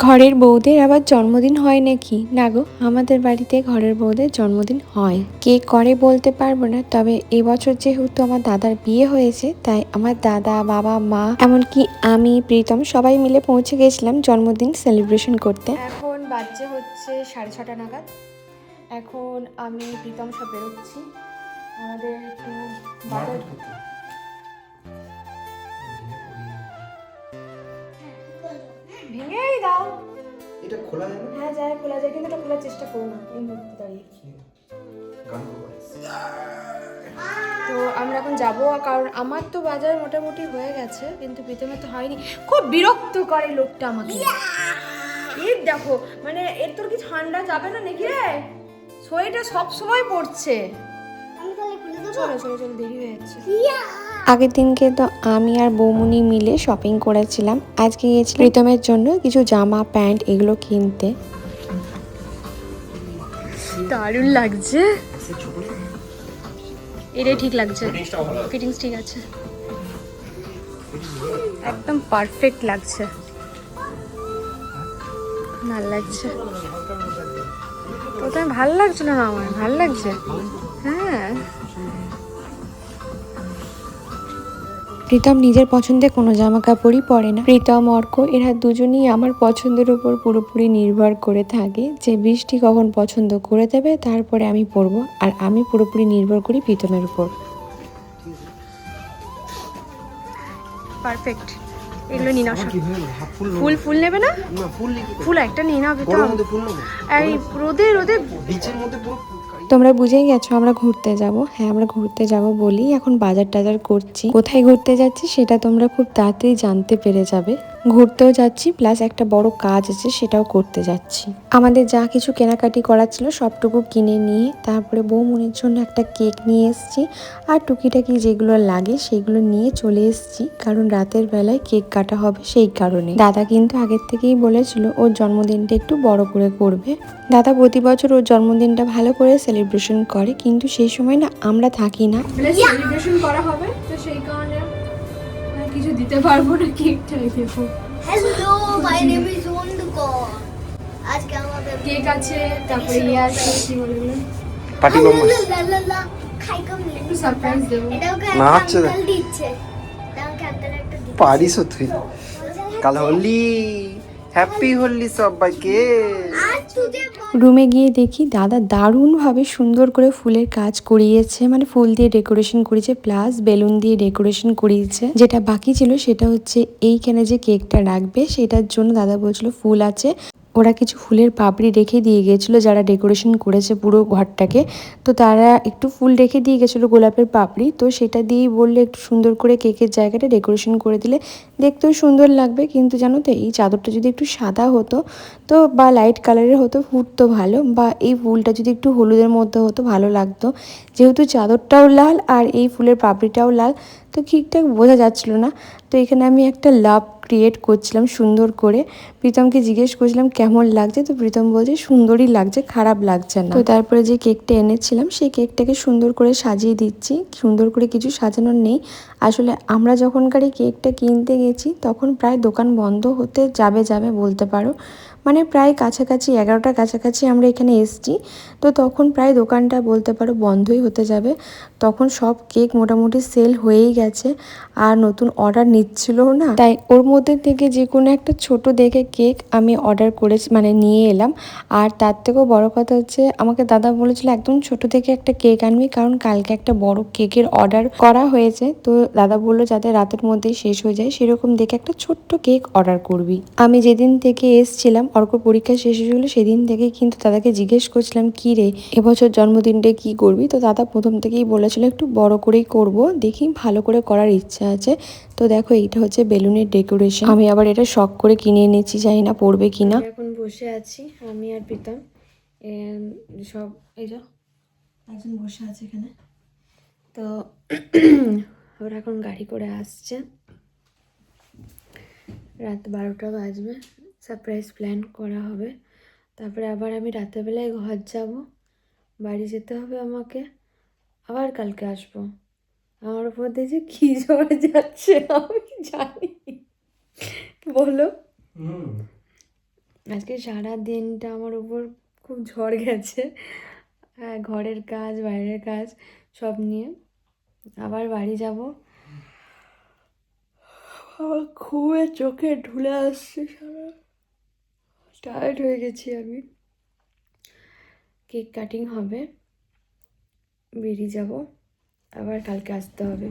ঘরের বউদের আবার জন্মদিন হয় নাকি? না গো, আমাদের বাড়িতে ঘরের বউদের জন্মদিন হয়। কে করে বলতে পারবো না, তবে এবছর যেহেতু আমার দাদার বিয়ে হয়েছে, তাই আমার দাদা, বাবা, মা, এমনকি আমি, প্রীতম সবাই মিলে পৌঁছে গেছিলাম জন্মদিন সেলিব্রেশন করতে। এখন বাজছে হচ্ছে 6:30 নাগাদ। এখন আমি প্রীতম সব বেরোচ্ছি। আমাদের একটু বাজার ভেঙেই দাও। এটা খোলা যায় না? হ্যাঁ যায়, খোলা যায়, কিন্তু এটা খোলার চেষ্টা করো না এই মুহূর্তে দাঁড়িয়ে। তো আমরা এখন যাবো, কারণ আমার তো বাজার মোটামুটি হয়ে গেছে, কিন্তু প্রীতমের তো হয়নি। খুব বিরক্ত করে লোকটা আমাকে। এই দেখো, মানে এর তোর কি ঠান্ডা যাবে না নাকি রে? সোয়েটার সব সময় পড়ছে। চলো চলো চলো, দেরি হয়ে যাচ্ছে। আগের দিনকে তো আমি আর বৌমনি মিলে শপিং করেছিলাম। আজকে গিয়েছিলাম প্রীতমের জন্য কিছু জামা প্যান্ট এগুলো কিনতে। দারুণ লাগছে, এটাই ঠিক লাগছে, ফিটিংস ঠিক আছে, একদম পারফেক্ট লাগছে, ভালো লাগছে। প্রথমে ভালো লাগছিল না, আমার ভালো লাগছে। হ্যাঁ, প্রীতম নিজের পছন্দে কোনো জামা কাপড়ই পরে না। প্রীতম, অর্ক এরা দুজনই আমার পছন্দের উপর পুরোপুরি নির্ভর করে থাকে, যে বৃষ্টি কখন পছন্দ করে দেবে তারপরে আমি পরবো, আর আমি পুরোপুরি নির্ভর করি প্রীতমের উপর। পারফেক্ট। এগুলো নিয়ে নাও। ফুল ফুল নেবে না? ফুল একটা নিয়ে নাও। এই রোদে রোদে বিচের মধ্যে পুরো। তোমরা বুঝেই গেছো আমরা ঘুরতে যাব। হ্যাঁ, আমরা ঘুরতে যাব বলি এখন বাজার টাজার করছি। কোথায় ঘুরতে যাচ্ছি সেটা তোমরা খুব তাড়াতাড়ি জানতে পেরে যাবে। ঘুরতেও যাচ্ছি, প্লাস একটা বড় কাজ আছে সেটাও করতে যাচ্ছি। আমাদের যা কিছু কেনাকাটি করার ছিল সবটুকু কিনে নিয়ে তারপরে বৌমনির জন্য একটা কেক নিয়ে এসেছি, আর টুকিটাকি যেগুলো লাগে সেগুলো নিয়ে চলে এসেছি, কারণ রাতের বেলায় কেক কাটা হবে সেই কারণে। দাদা কিন্তু আগের থেকেই বলেছিল ওর জন্মদিনটা একটু বড় করে করবে। দাদা প্রতি বছর ওর জন্মদিনটা ভালো করে সেলিব্রেশন করে, কিন্তু সেই সময় না আমরা থাকি না। সেলিব্রেশন করা হবে তো সেই কারণে কিছু দিতে পারবো না, কেকটাই দেবো। হ্যালো, মাই নেম ইজ ওন্ডুকর। আজকে আমাদের কেক আছে, তারপরে ইয়ে আছে, কি বলে পার্টি বম্ব খাই কম নেই, একটু সারপ্রাইজ দেবো। এটা ওকে না হচ্ছে আঙ্কেল দিচ্ছে। আমাকে আঙ্কেল একটা দিচ্ছে। পারিস তুই। কাল হোলি, হ্যাপি হোলি সবাইকে। আজ তুই রুমে গিয়ে দেখি দাদা দারুণভাবে সুন্দর করে ফুলের কাজ করিয়েছে, মানে ফুল দিয়ে ডেকোরেশন করেছে, প্লাস বেলুন দিয়ে ডেকোরেশন করিয়েছে। যেটা বাকি ছিল সেটা হচ্ছে এইখানে যে কেকটা রাখবে সেটার জন্য দাদা বলছিল ফুল আছে। ওরা কিছু ফুলের পাপড়ি রেখে দিয়ে গেছিলো যারা ডেকোরেশন করেছে পুরো ঘরটাকে, তো তারা একটু ফুল রেখে দিয়ে গেছিলো গোলাপের পাপড়ি, তো সেটা দিয়েই বললে একটু সুন্দর করে কেকের জায়গাটা ডেকোরেশন করে দিলে দেখতেও সুন্দর লাগবে। কিন্তু জানো তো, এই চাদরটা যদি একটু সাদা হতো তো, বা লাইট কালারের হতো, ফুটতো ভালো, বা এই ফুলটা যদি একটু হলুদের মধ্যে হতো ভালো লাগতো। যেহেতু চাদরটাও লাল আর এই ফুলের পাপড়িটাও লাল, তো ঠিকঠাক বোঝা যাচ্ছিল না। তো এখানে আমি একটা লাভ ক্রিয়েট করছিলাম সুন্দর করে। প্রীতমকে জিজ্ঞেস করছিলাম কেমন লাগছে, তো প্রীতম বলছে সুন্দরই লাগছে, খারাপ লাগছে না। তো তারপরে যে কেকটা এনেছিলাম সেই কেকটাকে সুন্দর করে সাজিয়ে দিচ্ছি। সুন্দর করে কিছু সাজানোর নেই, আসলে আমরা যখনকার এই কেকটা কিনতে গেছি তখন প্রায় দোকান বন্ধ হতে যাবে যাবে বলতে পারো, মানে প্রায় কাছাকাছি 11টার কাছাকাছি আমরা এখানে এসছি। তো তখন প্রায় দোকানটা বলতে পারো বন্ধই হতে যাবে। তখন সব কেক মোটামুটি সেল হয়েই গেছে, আর নতুন অর্ডার নিচ্ছিলও না, তাই ওর মধ্যে থেকে যে কোনো একটা ছোট দেখে কেক আমি অর্ডার করেছি, মানে নিয়ে এলাম। আর তার থেকেও বড় কথা হচ্ছে আমাকে দাদা বলেছিল একদম ছোট থেকে একটা কেক আনবি, কারণ কালকে একটা বড় কেকের অর্ডার করা হয়েছে। তো দাদা বললো যাতে রাতের মধ্যেই শেষ হয়ে যায় সেরকম দেখে একটা ছোট্ট কেক অর্ডার করবি। আমি যেদিন থেকে এসছিলাম অর্ক পরীক্ষা শেষ হয়েছিল সেদিন থেকে কিন্তু দাদাকে জিজ্ঞেস করছিলাম কি রে এবছর জন্মদিনটা কি করবি, তো দাদা প্রথম থেকেই বলেছিল একটু বড় করেই করব, দেখি ভালো করে করার ইচ্ছা আছে। তো দেখো এইটা হচ্ছে বেলুনের ডেকোরেশন, আমি আবার এটা শখ করে কিনে এনেছি, জানি না পড়বে কিনা। এখন বসে আছি আমি আর প্রীতম, সব এই যে একজন বসে আছে এখানে। তো ওরা এখন গাড়ি করে আসছে, রাত 12টা বাজবে, সারপ্রাইজ প্ল্যান করা হবে। তারপরে আবার আমি রাতেরবেলায় ঘর যাব, বাড়ি যেতে হবে আমাকে, আবার কালকে আসবো। আমার উপর দিয়ে যে কী ঝড় যাচ্ছে আমি জানি, বলো। আজকে সারা দিনটা আমার উপর খুব ঝড় গেছে। হ্যাঁ, ঘরের কাজ বাইরের কাজ সব নিয়ে। আবার বাড়ি যাব, আমার খুবই চোখে ঢুলে আসছে, সারা টায়ার্ড হয়ে গেছি আমি। কেক কাটিং হবে, বেরিয়ে যাব, আবার কালকে আসতে হবে।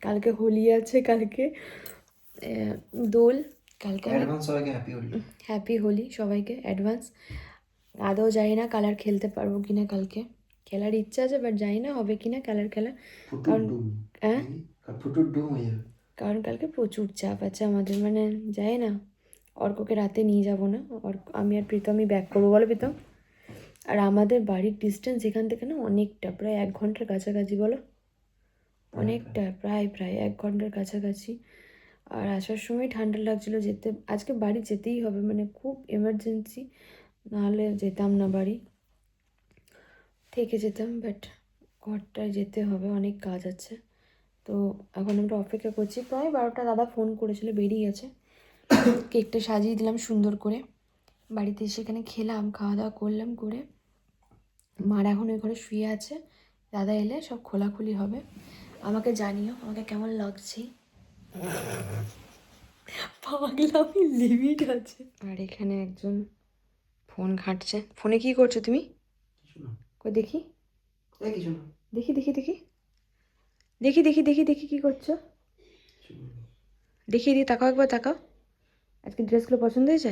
কালকে হোলি আছে, কালকে দোল, কালকে অ্যাডভান্স সবাইকে হ্যাপি হোলি। হ্যাপি হোলি সবাইকে অ্যাডভান্স। আদৌ জানি না কালার খেলতে পারবো কিনা, কালকে খেলার ইচ্ছা আছে বাট জানি না হবে কিনা কালার খেলা। কারণ হ্যাঁ, কারণ কালকে প্রচুর চাপ আছে আমাদের, মানে যাই না, অর্ককে রাতে নিয়ে যাব না, আমি আর প্রীতমই ব্যাক করবো, বলো প্রীতম? আর আমাদের বাড়ির ডিস্টেন্স এখান থেকে না অনেকটা, প্রায় 1 ঘন্টার কাছাকাছি, বলো? অনেকটা, প্রায় 1 ঘন্টার কাছাকাছি। আর আসার সময় ঠান্ডা লাগছিলো, যেতে আজকে বাড়ি যেতেই হবে, মানে খুব এমার্জেন্সি, নাহলে যেতাম না বাড়ি, থেকে যেতাম, বাট ঘরটায় যেতে হবে, অনেক কাজ আছে। তো এখন আমরা অপেক্ষা করছি, প্রায় 12টা। দাদা ফোন করেছিল, বেরিয়ে গেছে। কেকটা সাজিয়ে দিলাম সুন্দর করে, বাড়িতে এসে এখানে খেলাম, খাওয়া দাওয়া করলাম, করে মার এখন ওই ঘরে শুয়ে আছে। দাদা এলে সব খোলাখুলি হবে। আমাকে জানিও আমাকে কেমন লাগছে। পাগলামি লিমিট আছে। আর এখানে একজন ফোন ঘাঁটছে। ফোনে কি করছো তুমি? কই দেখি, দেখি দেখি দেখি দেখি দেখি দেখি দেখি কি করছো, দেখি দিয়ে তাকাও, একবার তাকাও। আজকে ড্রেসগুলো পছন্দ হয়েছে?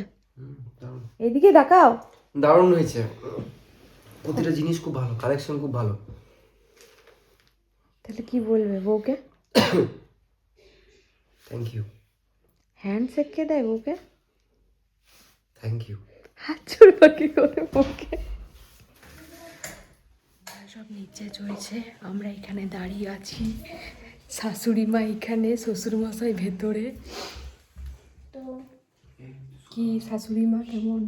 এইদিকে তাকাও। দারুণ হয়েছে, প্রতিটা জিনিস খুব ভালো, কালেকশন খুব ভালো। তাহলে কি বলবে বউকে? Thank you. হ্যান্ডশেক কে দেয় বউকে? Thank you. হাত চুরপাকি করে বউকে। সব নিচে চলছে, আমরা এখানে দাঁড়িয়ে আছি, শাশুড়ি মা এখানে, শ্বশুরমশাই ভেতরে। তো কি শাশুড়ি মা কেমন?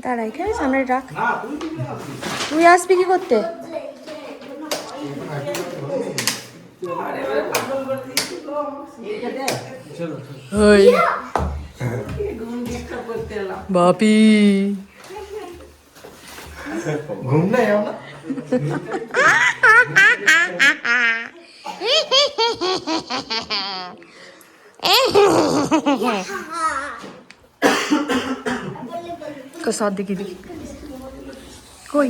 দাঁড়া এখানে সামনে রাখ। তুই আসবি কি করতে? বাপি ঘুম নাই আমরা। সব দেখি দেখি কই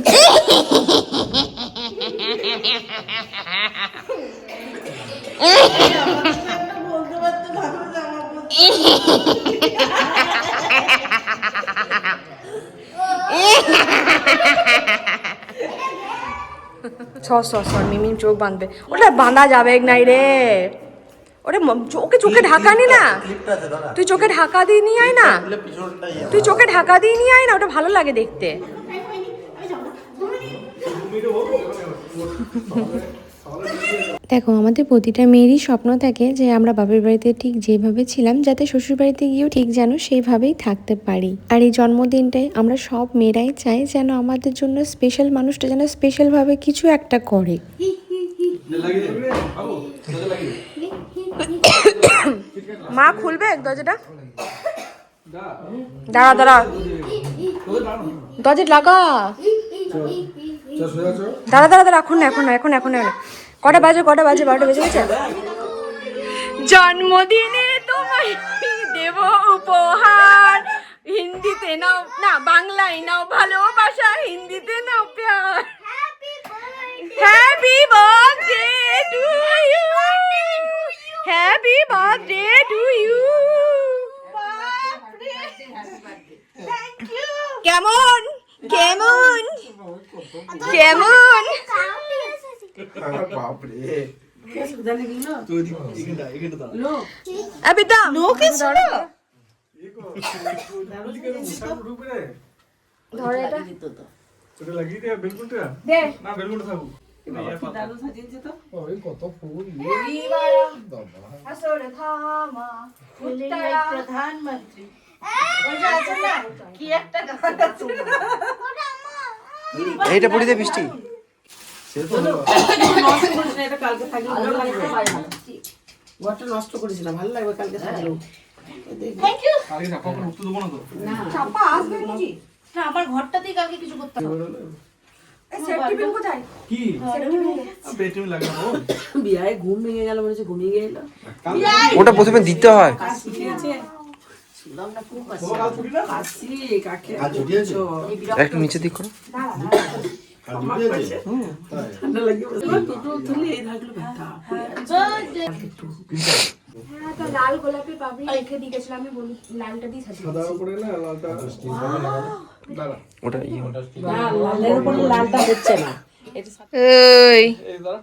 মিমির চোখ বাঁধবে, ওটা বাঁধা যাবে নাই রে, ওরে চোখে ঢাকা নি না, তুই চোখে ঢাকা দিয়ে নিয়ে আয় না, তুই চোখে ঢাকা দিয়ে নিয়ে আয় না, ওটা ভালো লাগে দেখতে। দেখো আমাদের প্রতিটা মেয়েরই স্বপ্ন থাকে যে আমরা বাপের বাড়িতে ঠিক যেভাবে ছিলাম, যাতে শ্বশুর বাড়িতে গিয়েও ঠিক যেন সেইভাবেই থাকতে পারি। আর এই জন্মদিনটাই আমরা সব মেয়েরাই চাই যেন আমাদের জন্য স্পেশাল মানুষটা যেন স্পেশালভাবে কিছু একটা করে। মা খুলবে দরজাটা? দাঁড়া দাঁড়া, দরজা লাগা। দাঁড়া দাঁড়া দাঁড়া, এখন না এখন না এখন এখন না। কটা বাজে 12টা বেজে গেছে। জন্মদিনে তোমায় দেব উপহার, হিন্দিতে নাও না বাংলায় নাও ভালোবাসা, হিন্দিতে নাও প্যার। Happy birthday to you, happy birthday to you. কেমন কেমন কেমন? প্রধানমন্ত্রী এইটা পড়িতে বৃষ্টি ঘরটা নষ্ট করিস না, ভালো লাগবে কালকে সকালে উঠে। Thank you. কালকে চাপা করে উঠতে দেবো না তো। না চাপা আসবে নাকি? না আমার ঘরটাতেই কালকে কিছু করতে হবে। এই সেট টিফিন কোথায়? কি বেটিং লাগে না ও। বিয়ায় ঘুম ভেঙে গেল, মনে হচ্ছে ঘুমিয়ে গেল। ওটা প্রথমে দিতে হয়। কাশি খেয়েছে, শুনলাম না খুব কাশি। কাল ছুটি না? কাশি কাকে একটু নিচে দিক করো। ঠান্ডা লাগে দুটো তুলে এই থাকলো ব্যথা। হ্যাঁ, তো লাল গোলাপের পাপড়ি রেখে দিয়ে গেছিলাম, আমি বলি লালটা দিয়ে সাজিয়ে সাদা করে না লালটা দাঁড়া ওটা না, লালের উপরে লালটা হচ্ছে না। এই এই দাঁড়া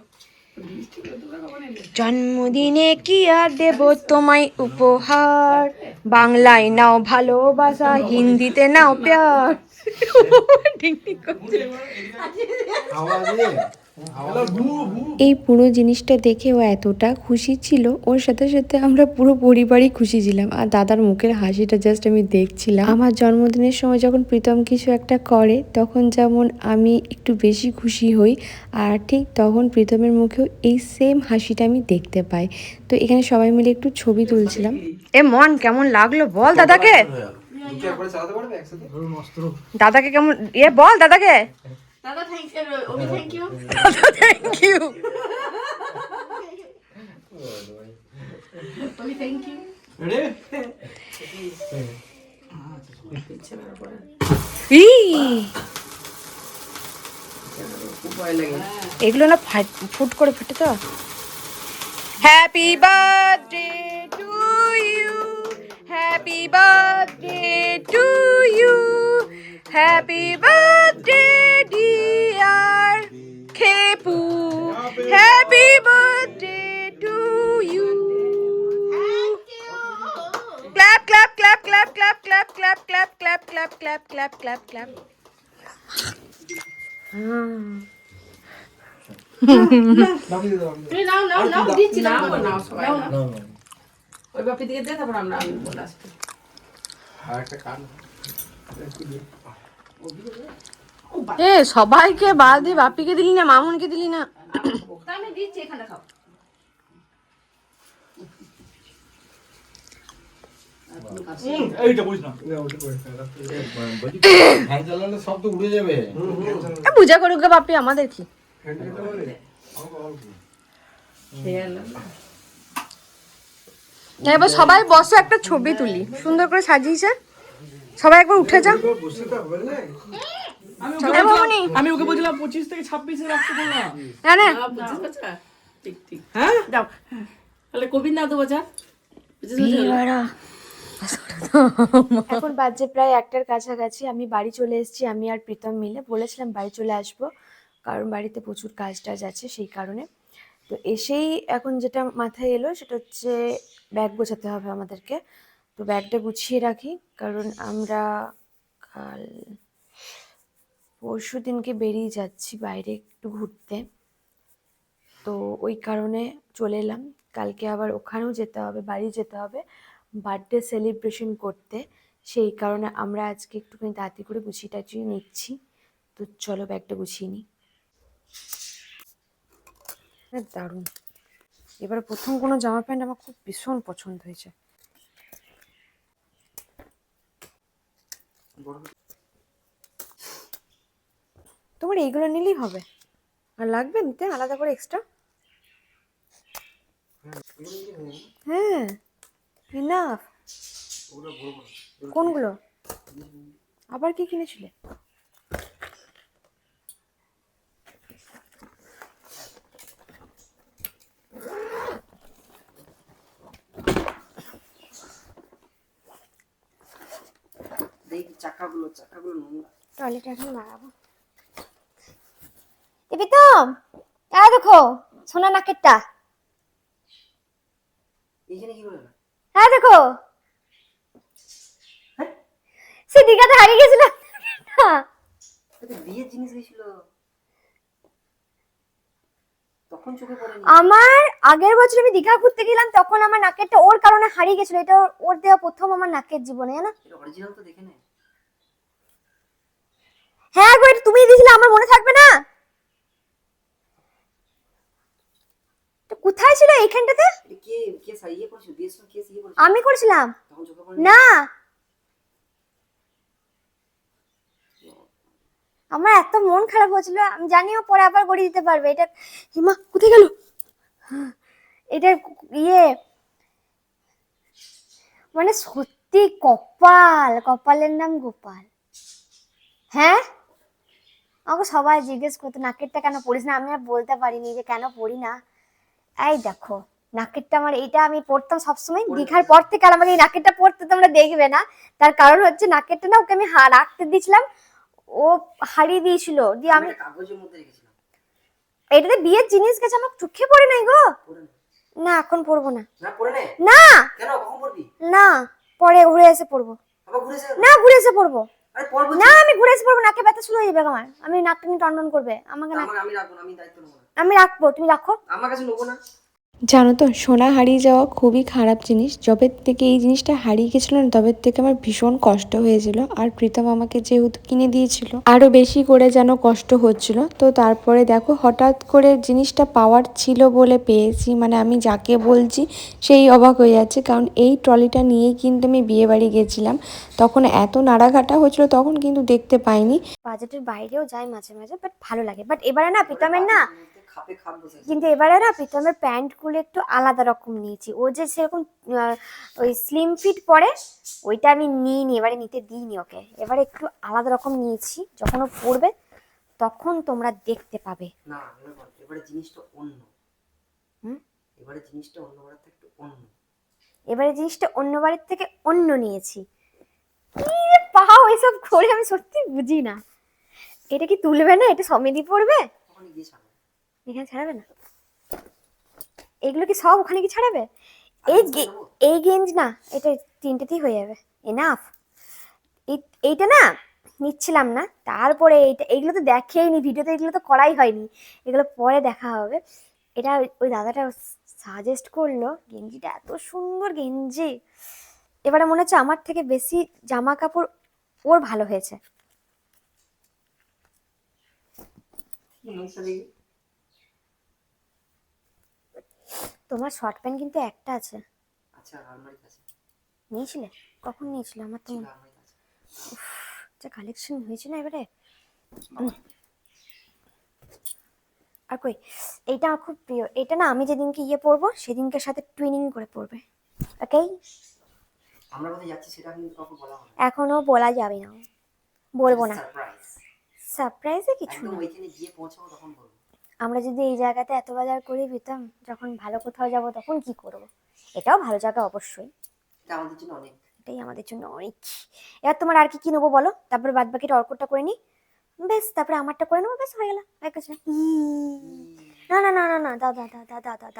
জন্মদিনে কি আর দেব তোমায় উপহার, বাংলায় নাও ভালোবাসা, হিন্দিতে নাও প্যার। এই পুরো জিনিসটা দেখে ও এতটা খুশি ছিল, ওর সাথে সাথে আমরা পুরো পরিবারই খুশি ছিলাম। আর দাদার মুখের হাসিটা জাস্ট আমি দেখছিলাম। আমার জন্মদিনের সময় যখন প্রীতম কিছু একটা করে, তখন যেমন আমি একটু বেশি খুশি হই, আর ঠিক তখন প্রীতমের মুখেও এই সেম হাসিটা আমি দেখতে পাই। তো এখানে সবাই মিলে একটু ছবি তুলছিলাম। এ মন কেমন লাগলো বল দাদাকে, দুটো একবারে চালাতে পারবে একসাথে? দাদাকে কেমন বল দাদাকে। দাদা thank you, Omi thank you. Thank you. Omi thank you. এগুলো না ফুট করে ফেটে তো। Happy birthday to you, happy birthday to you, happy birthday dear Khepu, happy birthday to you. Clap clap clap clap clap clap clap clap clap clap clap clap clap clap. তুমি নাও নাও নাও, দিচ্ছি নাও নাও, নাও, সবাই নাও নাও। নাও। ওই বাপি দিকে দে, তারপর আমরা আমি বলে আসবো। আর একটা কান এ সবাইকে বাদ দিয়ে বাপিকে দিলি না, মামুনকে দিলি না। তা আমি দিচ্ছি, এখানে খাও। এইটা বুঝ না ফ্যান চালালে সব তো উড়ে যাবে। পূজা করুক গে বাপি, আমাদের কি। খেয়ে এলাম। এবার সবাই বসো, একটা ছবি তুলি। সুন্দর করে সাজিয়েছে, সবাই একবার উঠে যা। আমি ওকে বলছিলাম 25 থেকে 26 এ রাখতে বললাম। হ্যাঁ না, বুঝিস বাচ্চা? ঠিক ঠিক। হ্যাঁ যাও, তাহলে কবি না দেবো যা। বুঝিস বাচ্চা? এখন বাজে প্রায় 1টার কাছাকাছি। আমি বাড়ি চলে এসেছি, আমি আর প্রীতম মিলে। বলেছিলাম বাড়ি চলে আসবো, কারণ বাড়িতে প্রচুর কাজ টাজ আছে সেই কারণে। তো এসেই এখন যেটা মাথায় এলো সেটা হচ্ছে ব্যাগ গোছাতে হবে আমাদেরকে। তো ব্যাগটা গুছিয়ে রাখি, কারণ আমরা কাল পরশু দিনকে বেরিয়ে যাচ্ছি বাইরে একটু ঘুরতে। তো ওই কারণে চলে এলাম। কালকে আবার ওখানেও যেতে হবে, বাড়ি যেতে হবে বার্থডে সেলিব্রেশন করতে। সেই কারণে আমরা আজকে একটুখানি তাড়াতাড়ি করে গুছিয়ে টাছিয়ে নিচ্ছি। তো চলো ব্যাগটা গুছিয়ে নিই। দারুণ, এবারে প্রথম কোনো জামা প্যান্ট আমার খুব ভীষণ পছন্দ হয়েছে। তোমার এইগুলো নিলেই হবে, আর লাগবে নিতে আলাদা করে এক্সট্রা? হ্যাঁ ইনাফ। কোনগুলো আবার কি কিনেছিলে? দেখি চাকাগুলো নোংরা। টয়লেটে এখন মারাবো। প্রীতম দেখো সোনা নাকেরটা, এখানে কি করে? হ্যাঁ দেখো, সে দীঘাতে হারিয়ে গেছিল। বিয়ের জিনিস গেছিল তখন চোখে পড়েনি। আমার আগের বছর আমি দীঘা ঘুরতে গেলাম, তখন আমার নাকেরটা ওর কারণে হারিয়ে গেছিল। এটা ওর দেওয়া প্রথম আমার নাকের জীবনে, জানো? এটা অরিজিনাল তো দেখে নে। হ্যাঁ গো, এটা তুমি দিয়েছিলে, আমার মনে থাকবে না? তো কোথায় ছিল এইখানটাতে? কে কে ইয়ে করছো বিয়ের সময় কে ইয়ে করছো আমি করেছিলাম তখন চোখে পড়ে না, আমার এত মন খারাপ হয়েছিল, আমি জানিও পরে আবার গড়িয়ে দিতে পারবে। এটা হিমা কোথায় গেল? এটা ইয়ে মানে সত্যি কপাল, কপালের নাম গোপাল। হ্যাঁ, আমাকে সবাই জিজ্ঞেস করতো নাকেরটা কেন পড়িস না, আমি আর বলতে পারিনি যে কেন পড়ি না। এই দেখো নাকেরটা আমার, এটা আমি পড়তাম সবসময়, দীঘার পর থেকে আর আমাকে এই নাকেরটা পড়তে তোমরা দেখবে না। তার কারণ হচ্ছে নাকেরটা না ওকে আমি রাখতে দিয়েছিলাম, ও হারিয়ে দিয়েছিল, দিয়ে আমি কাগজের মধ্যে রেখেছিলাম। এটাতে বিয়ের জিনিস গেছে, আমার চোখে পড়ে নাই গো। পড়ে নে। না এখন পড়বো না। না পড়ে নে। না কেন কখন পড়বি? না পরে ঘুরে এসে পড়বো। আবার ঘুরে এসে না ঘুরে এসে পড়বো। আরে পড়বো না আমি ঘুরে এসে পড়বো, নাকে ব্যথা শুরু হয়ে যাবে আমার, আমি নাকটা নিয়ে টনটন করবে আমাকে। না আমি রাখবো না, আমি দায়িত্ব নেবো না। আমি রাখবো, তুমি রাখো। আমার কাছে নেবো না। জানো তো সোনা হারিয়ে যাওয়া খুবই খারাপ জিনিস। যবে থেকে এই জিনিসটা হারিয়ে গেছিল না তবে থেকে আমার ভীষণ কষ্ট হয়েছিল। আর প্রীতম আমাকে যেহেতু কিনে দিয়েছিল আরো বেশি করে যেন কষ্ট হচ্ছিল। তো তারপরে দেখো হঠাৎ করে জিনিসটা পাওয়ার ছিল বলে পেয়েছি, মানে আমি যাকে বলছি সেই অবাক হয়ে যাচ্ছে। কারণ এই ট্রলিটা নিয়েই কিন্তু আমি বিয়ে বাড়ি গেছিলাম, তখন এত নাড়াঘাটা হয়েছিল, তখন কিন্তু দেখতে পাইনি। বাজেটের বাইরেও যায় মাঝে মাঝে, বাট ভালো লাগে। বাট এবারে না প্রীতমের না, খাপে খাপ বসে কিন্তু এবারে না প্রীতমের প্যান্টগুলো একটু আলাদা রকম নিয়েছি। ও যে সেরকম ওই স্লিম ফিট পরে, ওইটা আমি নিইনি, এবারে নিতে দিইনি ওকে। এবারে একটু আলাদা রকম নিয়েছি, যখন ও পরবে তখন তোমরা দেখতে পাবে। না এবারে জিনিসটা অন্য। হুম, এবারে জিনিসটা অন্য বারের থেকে একটু অন্য। এবারে জিনিসটা অন্যবারের থেকে অন্য নিয়েছি। কি যে পাও এসব করে, আমি সত্যি বুঝি না। এটা কি তুলবে না? এটা সমেতই পড়বে? ওখানে গিয়ে ছাড়ো। এখানে ছাড়াবে না? এগুলো কি সব ওখানে কি ছাড়াবে? এই গেঞ্জ না, এটা তিনটেতেই হয়ে যাবে, এনাফ। এইটা না নিচ্ছিলাম না, তারপরে এইগুলো তো দেখেইনি ভিডিওতে, এগুলো তো করাই হয়নি, এগুলো পরে দেখা হবে। এটা ওই দাদাটা সাজেস্ট করলো, গেঞ্জিটা এত সুন্দর গেঞ্জি। এবারে মনে হচ্ছে আমার থেকে বেশি জামা কাপড় ওর ভালো হয়েছে। তোমার শর্ট প্যান্ট কিন্তু একটা আছে। আচ্ছা আলমারিতে আছে। নিয়েছিলে? কখন নিয়েছিলে? আমার তো আলমারিতে আছে। যা কালেকশন হয়েছে না এবারে। আর কই, এইটা আমার খুব প্রিয়। এটা না আমি যেদিনকে ইয়ে পরবো সেদিনকে সাথে টুইনিং করে পরবে। ওকে, আমরা কোথায় যাচ্ছি সেটা কিন্তু কাউকে বলা হবে না। এখনো বলা যাবে না, বলবো না। সারপ্রাইজ। সারপ্রাইজে কিছু একদম না। ওইখানে গিয়ে পৌঁছাবো তখন বলবো। আমরা যদি এই জায়গাতে এত বাজার করে পেতাম, যখন ভালো কোথাও যাব তখন কি করব? এটাও ভালো জায়গা অবশ্যই, এটা আমাদের জন্য অনেক। এটাই আমাদের জন্য অনেক। এবার তোমার আর কি কি নেবো বলো, তারপরে বাদ বাকিটা অর্কটা করে নিই, বেশ, তারপরে আমারটা করে নেবো, বেশ হয়ে গেল, হয়ে গেছে। না না না না না, দাও দাও দাও দাও দাও দাও।